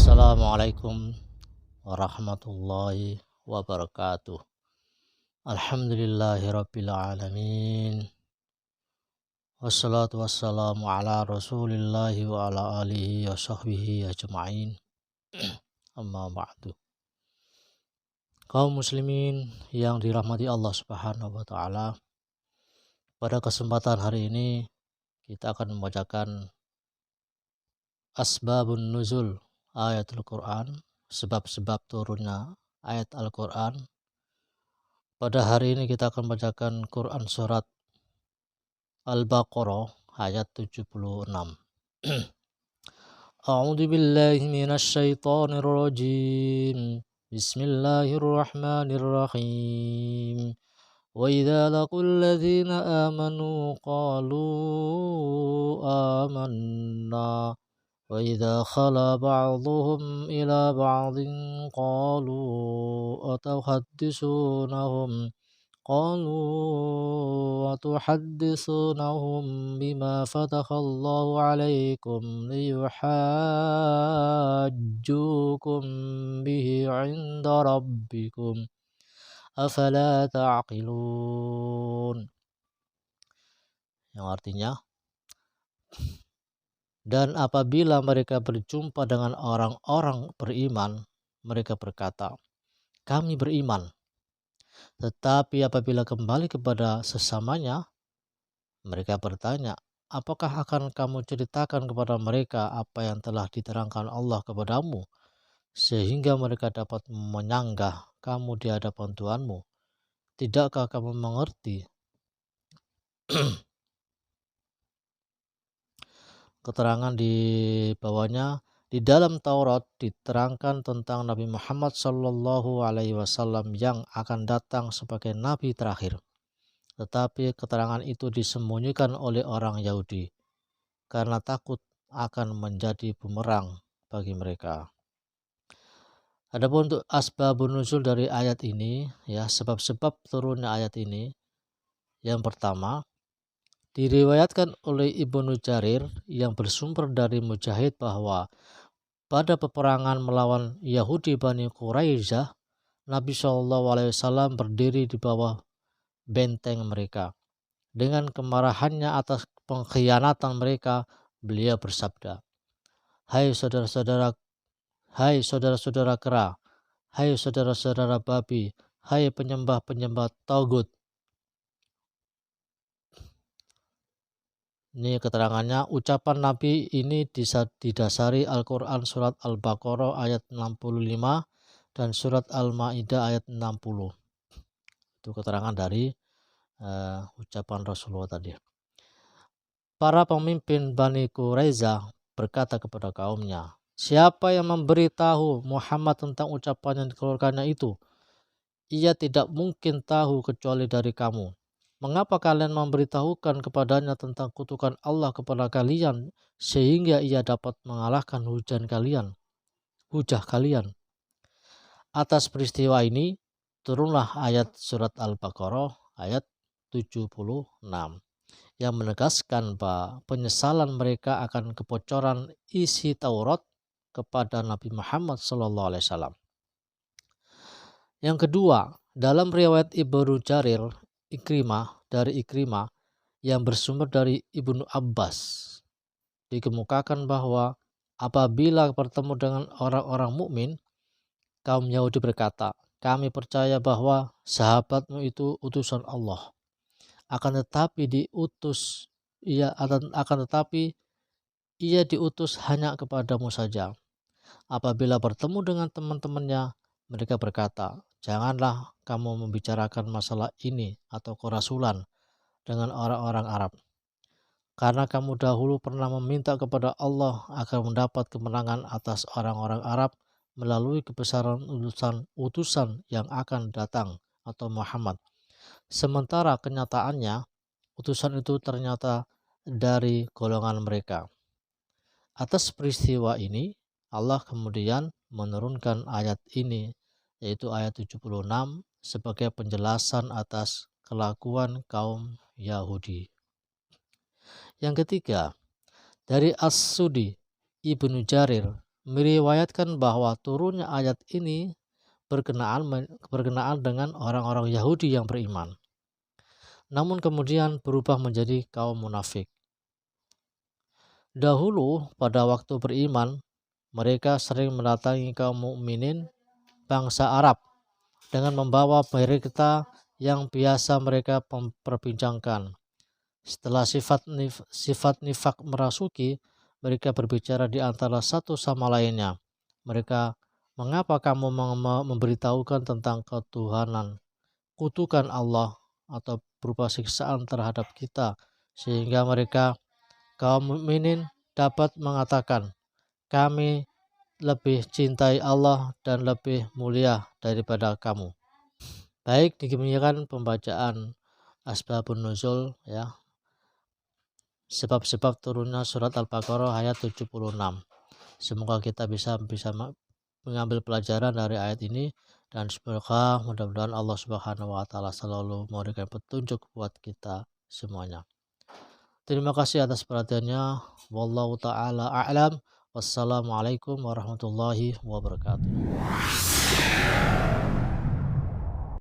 Assalamualaikum warahmatullahi wabarakatuh. Alhamdulillahirabbil alamin. Wassalatu wassalamu ala Rasulillahi wa ala alihi wa sahbihi ajma'in. Amma ba'du. Kaum muslimin yang dirahmati Allah Subhanahu wa taala, pada kesempatan hari ini kita akan membacakan asbabun nuzul ayatul Quran, sebab-sebab turunnya ayat Al-Quran. Pada hari ini kita akan bacakan Quran surat Al-Baqarah ayat 76. A'udzu billahi minasy syaithanir rajim. Bismillahirrahmanirrahim. Wa idza laqul ladzina amanu qalu amanna wa idza khala ba'dhuhum ila ba'dhin qalu أتحدثونهم بما فتح الله عليكم ليحاجوكم به عند ربكم أفلا تعقلون, yang artinya, dan apabila mereka berjumpa dengan orang-orang beriman, mereka berkata, kami beriman. Tetapi apabila kembali kepada sesamanya, mereka bertanya, apakah akan kamu ceritakan kepada mereka apa yang telah diterangkan Allah kepadamu, sehingga mereka dapat menyanggah kamu di hadapan Tuhanmu? Tidakkah kamu mengerti? Keterangan di bawahnya, di dalam Taurat diterangkan tentang Nabi Muhammad SAW yang akan datang sebagai Nabi terakhir. Tetapi keterangan itu disembunyikan oleh orang Yahudi karena takut akan menjadi bumerang bagi mereka. Adapun untuk asbabun nuzul dari ayat ini, ya, sebab-sebab turunnya ayat ini, yang pertama, diriwayatkan oleh Ibnu Jarir yang bersumber dari Mujahid bahwa pada peperangan melawan Yahudi Bani Quraisyah, Nabi SAW berdiri di bawah benteng mereka. Dengan kemarahannya atas pengkhianatan mereka, beliau bersabda, Hai saudara-saudara kera, hai saudara-saudara babi, hai penyembah-penyembah tagut. Ini keterangannya, ucapan Nabi ini didasari Al-Quran surat Al-Baqarah ayat 65 dan surat Al-Ma'idah ayat 60. Itu keterangan dari ucapan Rasulullah tadi. Para pemimpin Bani Quraisyah berkata kepada kaumnya, siapa yang memberitahu Muhammad tentang ucapan yang dikeluarkannya itu? Ia tidak mungkin tahu kecuali dari kamu. Mengapa kalian memberitahukan kepadanya tentang kutukan Allah kepada kalian sehingga ia dapat mengalahkan hujah kalian? Atas peristiwa ini turunlah ayat surat Al-Baqarah ayat 76 yang menegaskan bahwa penyesalan mereka akan kebocoran isi Taurat kepada Nabi Muhammad SAW. Yang kedua, dalam riwayat Ibnu Jarir dari Ikrimah yang bersumber dari Ibnu Abbas, dikemukakan bahwa apabila bertemu dengan orang-orang mukmin, kaum Yahudi berkata, kami percaya bahwa sahabatmu itu utusan Allah. Akan tetapi ia diutus hanya kepadamu saja. Apabila bertemu dengan teman-temannya, mereka berkata, janganlah kamu membicarakan masalah ini atau kerasulan dengan orang-orang Arab, karena kamu dahulu pernah meminta kepada Allah agar mendapat kemenangan atas orang-orang Arab melalui kebesaran utusan yang akan datang atau Muhammad. Sementara kenyataannya utusan itu ternyata dari golongan mereka. Atas peristiwa ini Allah kemudian menurunkan ayat ini, yaitu ayat 76 sebagai penjelasan atas kelakuan kaum Yahudi. Yang ketiga, dari As-Sudi Ibnu Jarir meriwayatkan bahwa turunnya ayat ini berkenaan dengan orang-orang Yahudi yang beriman, namun kemudian berubah menjadi kaum munafik. Dahulu pada waktu beriman, mereka sering mendatangi kaum mukminin bangsa Arab dengan membawa berita yang biasa mereka perbincangkan. Setelah sifat nifak merasuki, mereka berbicara di antara satu sama lainnya. Mereka, mengapa kamu memberitahukan tentang ketuhanan, kutukan Allah atau berupa siksaan terhadap kita, sehingga mereka kaum mukminin dapat mengatakan, kami lebih cintai Allah dan lebih mulia daripada kamu. Baik, demikian pembacaan Asbabun Nuzul, ya, sebab-sebab turunnya surat Al-Baqarah ayat 76. Semoga kita bisa mengambil pelajaran dari ayat ini, dan semoga mudah-mudahan Allah Subhanahu wa taala selalu memberikan petunjuk buat kita semuanya. Terima kasih atas perhatiannya. Wallahu taala a'lam. Wassalamualaikum warahmatullahi wabarakatuh.